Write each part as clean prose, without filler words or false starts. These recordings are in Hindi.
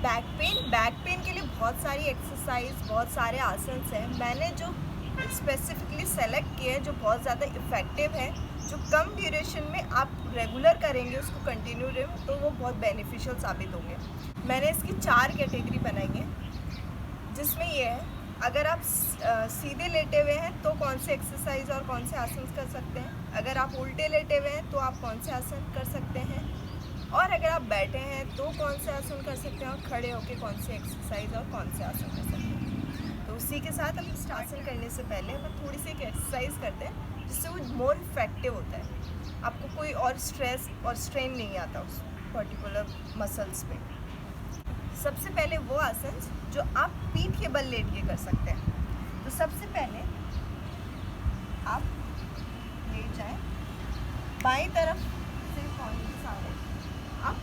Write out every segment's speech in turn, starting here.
बैक पेन के लिए बहुत सारी एक्सरसाइज, बहुत सारे आसन्स हैं। मैंने जो स्पेसिफिकली सेलेक्ट किए हैं जो बहुत ज़्यादा इफ़ेक्टिव है, जो कम ड्यूरेशन में आप रेगुलर करेंगे उसको कंटिन्यू रहें तो वो बहुत बेनिफिशियल साबित होंगे। मैंने इसकी 4 कैटेगरी बनाई है, जिसमें ये है अगर आप सीधे लेटे हुए हैं तो कौन से एक्सरसाइज और कौन से आसन कर सकते हैं, अगर आप उल्टे लेटे हुए हैं तो आप कौन से आसन कर सकते हैं, और अगर आप बैठे हैं तो कौन से आसन कर सकते हैं, और खड़े होकर कौन से एक्सरसाइज और कौन से आसन कर सकते हैं। तो उसी के साथ हम इस आसन करने से पहले हम थोड़ी सी एक एक्सरसाइज करते हैं जिससे वो मोर इफेक्टिव होता है, आपको कोई और स्ट्रेस और स्ट्रेन नहीं आता उस पर्टिकुलर मसल्स पे। सबसे पहले वो आसन जो आप पीठ के बल लेट के कर सकते हैं। तो सबसे पहले आप लेट जाएं, बाईं तरफ से पौने के सामने आप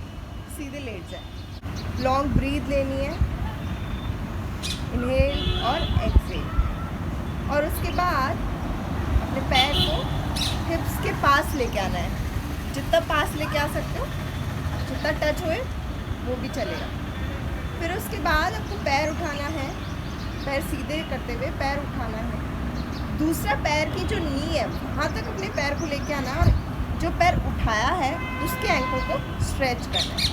सीधे लेट जाएं। लॉन्ग ब्रीथ लेनी है, इनहेल और एक्सहेल, और उसके बाद अपने पैर को हिप्स के पास लेके आना है। जितना पास लेके आ सकते हो, जितना टच होए वो भी चलेगा। फिर उसके बाद आपको पैर उठाना है, पैर सीधे करते हुए पैर उठाना है। दूसरा पैर की जो नी है वहाँ तक अपने पैर को लेके आना, और जो पैर उठाया है उसके एंकल को स्ट्रेच करना है।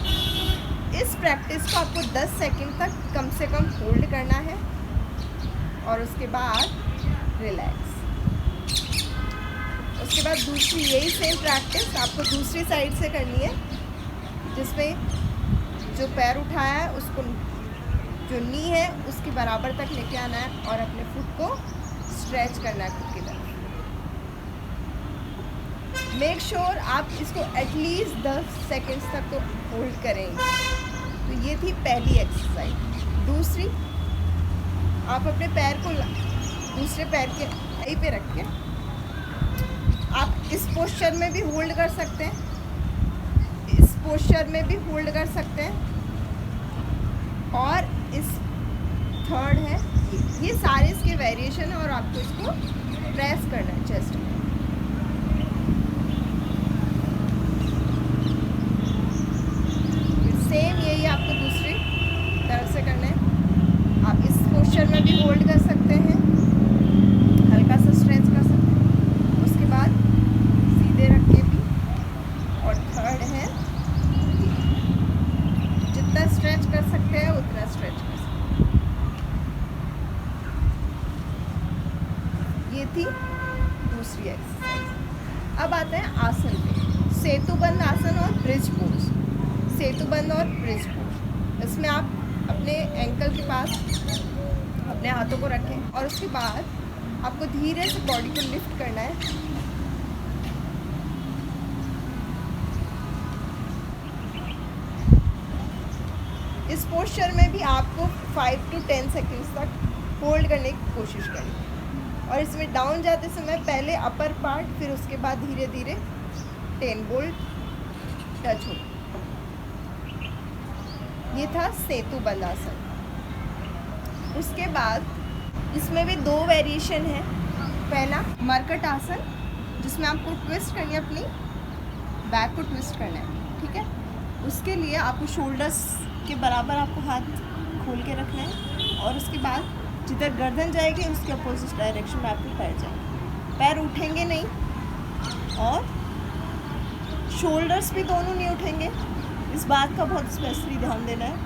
इस प्रैक्टिस को आपको 10 सेकंड तक कम से कम होल्ड करना है, और उसके बाद रिलैक्स। उसके बाद दूसरी यही सेम प्रैक्टिस आपको दूसरी साइड से करनी है, जिसमें जो पैर उठाया है उसको जो नी है उसके बराबर तक लेके आना है, और अपने फुट को स्ट्रेच करना है खुद की तरफ। मेक श्योर आप इसको एटलीस्ट 10 सेकेंड्स तक तो होल्ड करेंगे। तो ये थी पहली एक्सरसाइज। दूसरी, आप अपने पैर को दूसरे पैर के कहीं पे रख के आप इस पोस्चर में भी होल्ड कर सकते हैं, इस पोस्चर में भी होल्ड कर सकते हैं, और इस थर्ड है ये सारे इसके वेरिएशन है, और आपको इसको प्रेस करना है चेस्ट में। सेम यही आपको दूसरी तरफ से करना है। आप इस पोस्चर में भी होल्ड कर सकते हैं, हल्का सा स्ट्रेच कर सकते हैं, उसके बाद सीधे रख के भी। और थर्ड है जितना स्ट्रेच कर सकते हैं उतना स्ट्रेच कर सकते हैं। ये थी दूसरी एक्सरसाइज। अब आते हैं आसन पे, सेतुबंद आसन और ब्रिज पोज। सेतुबंद और ब्रिज पोज, इसमें आप अपने एंकल के पास अपने हाथों को रखें, और उसके बाद आपको धीरे से बॉडी को लिफ्ट करना है। इस पोस्चर में भी आपको 5 to 10 सेकेंड्स तक होल्ड करने की कोशिश करें, और इसमें डाउन जाते समय पहले अपर पार्ट, फिर उसके बाद धीरे धीरे 10 बोल्ट टच हो। ये था सेतुबंद आसन। उसके बाद इसमें भी 2 वेरिएशन है। पहला मरकट आसन, जिसमें आपको ट्विस्ट करनी है, अपनी बैक को ट्विस्ट करना है, ठीक है। उसके लिए आपको शोल्डर्स के बराबर आपको हाथ खोल के रखना है, और उसके बाद जिधर गर्दन जाएगी उसके अपोजिट डायरेक्शन में आपके पैर जाएंगे। पैर उठेंगे नहीं, और शोल्डर्स भी दोनों नहीं उठेंगे। इस बात का बहुत स्पेशली ध्यान देना है,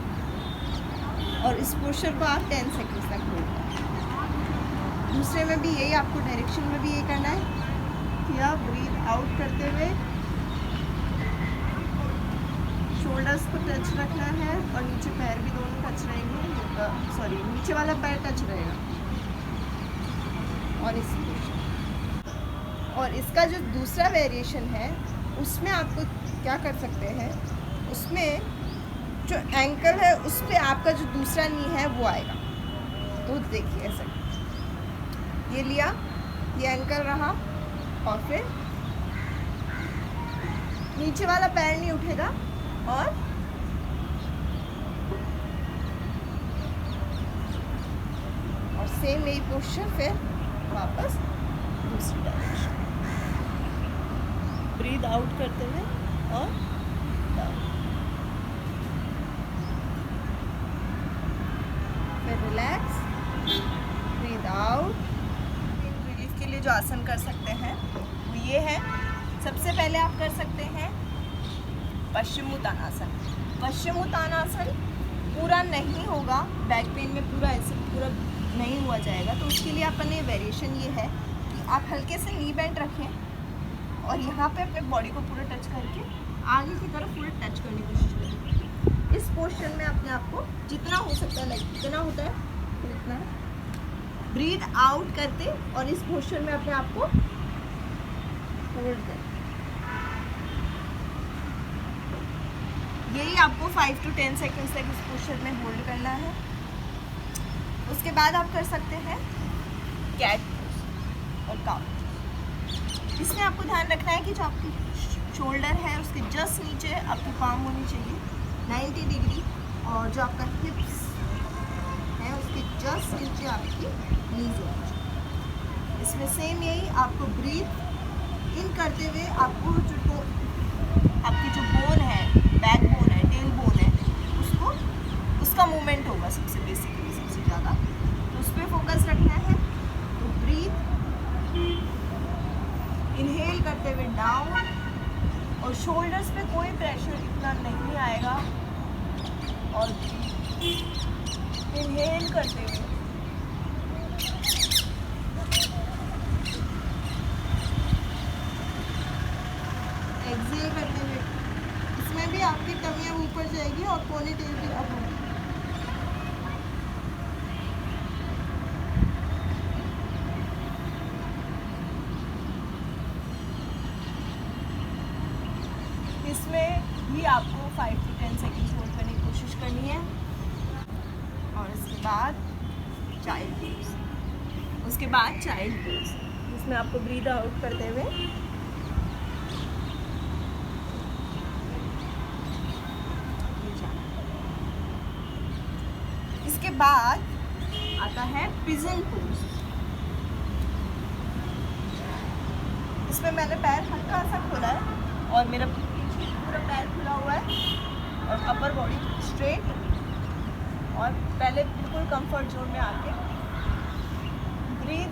और इस पोस्चर को आप 10 सेकेंड्स तक होल्ड करें। दूसरे में भी यही, आपको डायरेक्शन में भी ये करना है कि आप ब्रीथ आउट करते हुए शोल्डर्स को टच रखना है, और नीचे पैर भी दोनों टच रहेंगे, नीचे वाला पैर टच रहेगा, और इस पोस्चर। और इसका जो दूसरा वेरिएशन है उसमें आपको क्या कर सकते हैं, उसमें जो एंकल है उस पर आपका जो दूसरा नी है वो आएगा। तो देखिए ऐसे, ये लिया, ये एंकल रहा, और फिर नीचे वाला पैर नहीं उठेगा, और सेम यही पोस्चर, फिर वापस दूसरी डायरेक्शन, ब्रीथ आउट करते हुए और down. Relax, breathe out. Relief के लिए जो आसन कर सकते हैं वो ये है। सबसे पहले आप कर सकते हैं पश्चिमोत्तानासन। पश्चिमोत्तानासन पूरा नहीं होगा, बैक पेन में पूरा ऐसे पूरा नहीं हुआ जाएगा, तो उसके लिए अपने वेरिएशन ये है कि आप हल्के से नी बेंड रखें और यहाँ पे अपने बॉडी को पूरा टच करके आगे की तरफ पूरा टच करने की कोशिश करें। इस पोस्चर में अपने आप को जितना हो सकता है, लाइक जितना होता है इतना ब्रीथ आउट करते और इस पोस्चर में अपने आप को होल्ड करें। यही आपको 5 to 10 सेकेंड्स तक इस पोस्चर में होल्ड करना है। उसके बाद आप कर सकते हैं कैट पोज और काउ। इसमें आपको ध्यान रखना है कि जो आपकी शोल्डर है उसके जस्ट नीचे आपकी पाम होनी चाहिए 90 डिग्री, और जो आपका हिप्स है उसके जस्ट नीचे आपकी नीज होनी चाहिए। इसमें सेम यही आपको ब्रीथ इन करते हुए आपको जो आपकी जो बोन है, बैक बोन है, टेल बोन है, उसका मूवमेंट होगा सबसे बेसिकली सबसे ज़्यादा, तो उस पर फोकस रखना है। तो ब्रीथ इनहेल करते हुए डाउन, और शोल्डर्स पे कोई प्रेशर इतना नहीं आएगा, और इनहेल करते हुए एक्सहेल करते हुए। इसमें भी आपकी टमियाँ ऊपर जाएगी और पोनी टेल भी अप होगी। इसमें भी आपको 5 to 10 सेकेंड्स होल्ड करने की कोशिश करनी है। और उसके बाद चाइल्ड पोज। उसके बाद चाइल्ड पोज, जिसमें आपको ब्रीथ आउट करते हुए इसके बाद आता है पिजन पोज। इसमें मैंने पैर हल्का सा खोला है और मेरा पीछे पूरा पैर खुला हुआ है और अपर बॉडी स्ट्रेट, और पहले बिल्कुल कंफर्ट जोन में आके ब्रीथ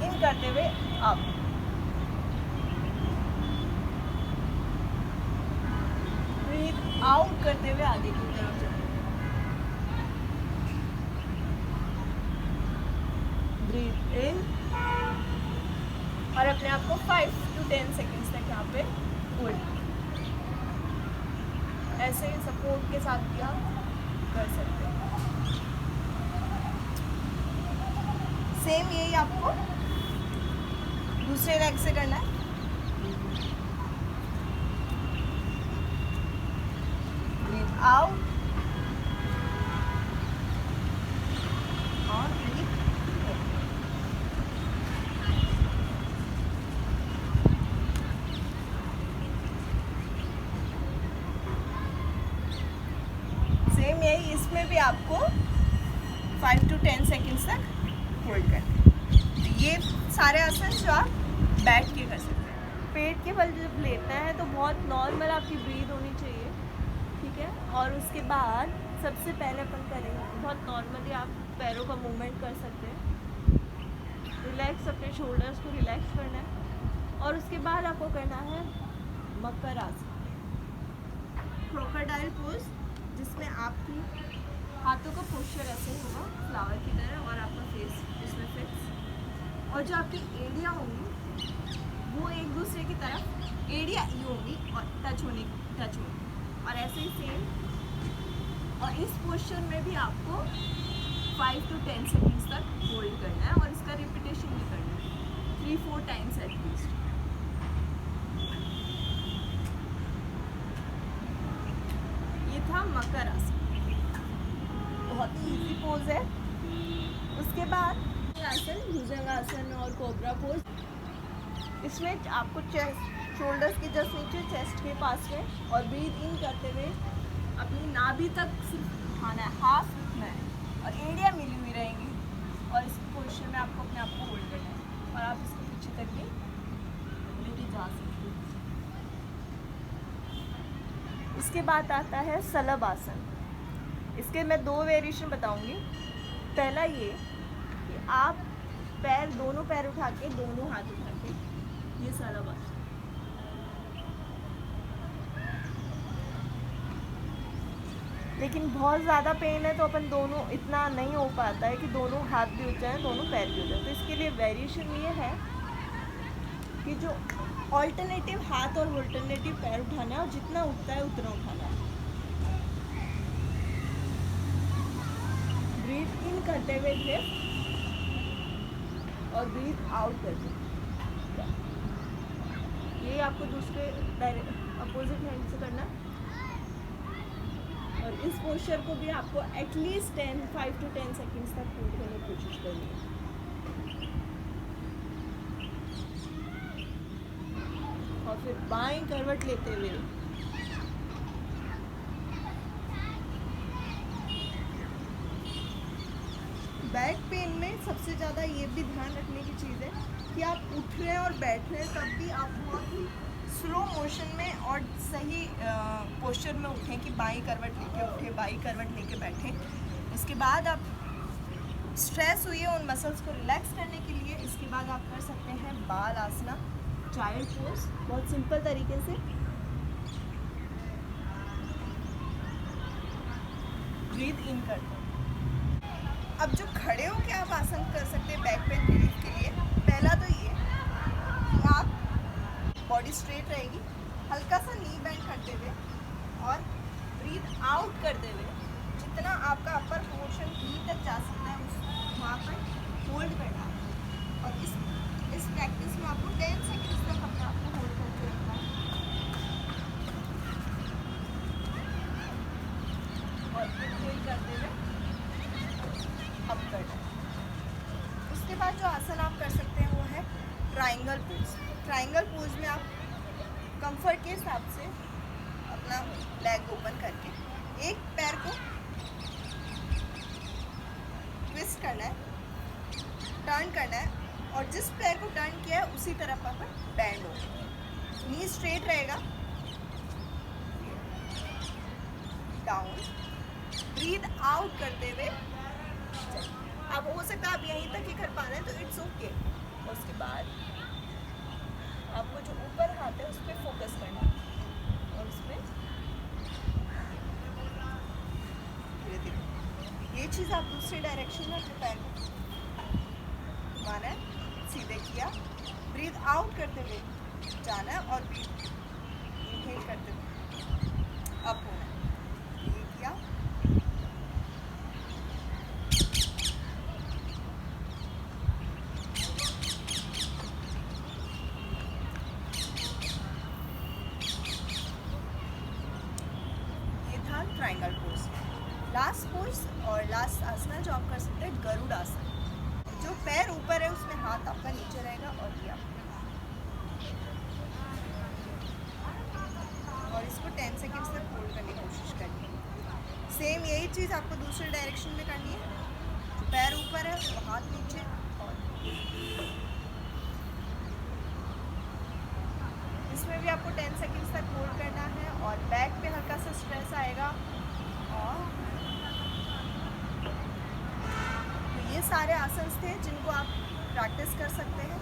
इन करते हुए अप, ब्रीथ आउट करते हुए आगे की तरफ जाओ, ब्रीथ इन, और अपने आप को 5 to 10 सेकेंड्स तक यहाँ पे होल्ड। ऐसे ही सपोर्ट के साथ भी आप कर सकते हैं। सेम यही आपको दूसरे लेग से करना है। ब्रीथ आउट और ब्रीथ इन। सेम यही इसमें भी आपको 5 to 10 सेकेंड्स तक होल्ड करना है। ये सारे आसन जो आप बैठ के कर सकते हैं। पेट के बल जब लेटना है तो बहुत नॉर्मल आपकी ब्रीथ होनी चाहिए, ठीक है। और उसके बाद सबसे पहले अपन करेंगे बहुत नॉर्मली आप पैरों का मूवमेंट कर सकते हैं। रिलैक्स, अपने शोल्डर्स को रिलैक्स करना है। और उसके बाद आपको करना है मकर आसन, क्रोकोडाइल पोज, जिसमें आपकी हाथों का पोस्चर ऐसे होगा फ्लावर की तरह, और आपका फेस इसमें फिक्स, और जो आपकी एड़ियाँ होंगी वो एक दूसरे की तरफ एड़ियाँ ये होंगी और टच होंगी, और ऐसे ही सेम। और इस पोस्चर में भी आपको 5 to 10 सेकेंड्स तक होल्ड करना है, और इसका रिपीटेशन भी करना है 3-4 टाइम्स एटलीस्ट। ये था मकर आसन, बहुत ही इजी पोज है। उसके बाद आसन भुजंगासन और कोबरा पोज। इसमें आपको चेस्ट, शोल्डर्स के जस्ट नीचे चेस्ट के पास में, और ब्रीथ इन करते हुए अपनी नाभि तक सिर्फ खाना है, हाफ रखना है, और एड़ियाँ मिली हुई रहेंगी, और इस पोजीशन में आपको अपने आप को होल्ड करना है, और आप इसके पीछे तक भी लेके जा सकते हैं। इसके बाद आता है सलभ आसन। इसके मैं 2 वेरिएशन बताऊंगी। पहला ये कि आप दोनों पैर उठा के, दोनों हाथ उठा के, ये सारा बात। लेकिन बहुत ज़्यादा पेन है तो अपन दोनों, इतना नहीं हो पाता है कि दोनों हाथ भी उठ जाए, दोनों पैर भी उठ जाए। तो इसके लिए वेरिएशन ये है कि जो ऑल्टरनेटिव हाथ और ऑल्टरनेटिव पैर उठाना है, और जितना उठता है उतना उठाना है। ब्रीथ इन करते हुए लिफ्ट और ब्रीथ आउट करते हुए। ये आपको दूसरे अपोजिट हैंड से करना है। और इस पोस्चर को भी आपको एटलीस्ट 5 to 10 सेकेंड्स तक होल्ड करने की कोशिश करनी है। और फिर बाएं करवट लेते हुए बैक पेन में सबसे ज़्यादा ये भी ध्यान रखने की चीज़ है कि आप उठ रहे हैं और बैठ रहे हैं, तब भी आप बहुत ही स्लो मोशन में और सही पोस्चर में उठें कि बाई करवट लेके उठे, बाई करवट लेके बैठें। इसके बाद आप स्ट्रेस हुई है उन मसल्स को रिलैक्स करने के लिए, इसके बाद आप कर सकते हैं बाल आसना, चाइल्ड पोज, बहुत सिंपल तरीके से। ब्रीथ इन करते हैं। अब जो खड़े होकर आप आसन कर सकते हैं बैक पेन रिलीफ के लिए, पहला तो ये कि आप बॉडी स्ट्रेट रहेगी, हल्का सा नी बेंड करते हुए और ब्रीथ आउट करते हुए जितना आपका अपर पोर्शन नी तक जा सकता है उस वहाँ पर होल्ड करना है। और इस प्रैक्टिस में आपको 10 सेकेंड्स तक अपने आप को होल्ड करके रखना है और इनहेल करते हुए अप करना है। उसके बाद जो आसन आप कर सकते हैं वो है ट्राइंगल पोज। ट्राइंगल पोज में आप कंफर्ट के हिसाब से अपना लेग ओपन करके एक पैर को ट्विस्ट करना है, टर्न करना है, और जिस पैर को टर्न किया है उसी तरफ अपन बैंड हो। नी स्ट्रेट रहेगा, डाउन, ब्रीथ आउट करते हुए। अब हो सकता है आप यहीं तक ही कर पा रहे हैं तो इट्स ओके। उसके बाद आपको जो ऊपर हाथ है उस पर फोकस करना है और उसमें धीरे धीरे ये चीज़ आप दूसरी डायरेक्शन में अपने पैर को घुमाना है, सीधे किया, ब्रीथ आउट करते हुए जाना है और ब्रीथ इनहेल करते हुए अप होना है। ये किया, ट्राइंगल पोज। लास्ट पोज और लास्ट आसना जो आप कर सकते हैं गरुड़ आसन। जो पैर ऊपर है उसमें हाथ आपका नीचे रहेगा और किया, और इसको 10 सेकेंड्स तक होल्ड करने की कोशिश करनी है। सेम यही चीज़ आपको दूसरे डायरेक्शन में करनी है। जो पैर ऊपर है वो हाथ नीचे, और इसमें भी आपको 10 सेकेंड्स तक होल्ड करना है। और बैक पे हल्का सा स्ट्रेस आएगा। और तो ये सारे आसन थे जिनको आप प्रैक्टिस कर सकते हैं।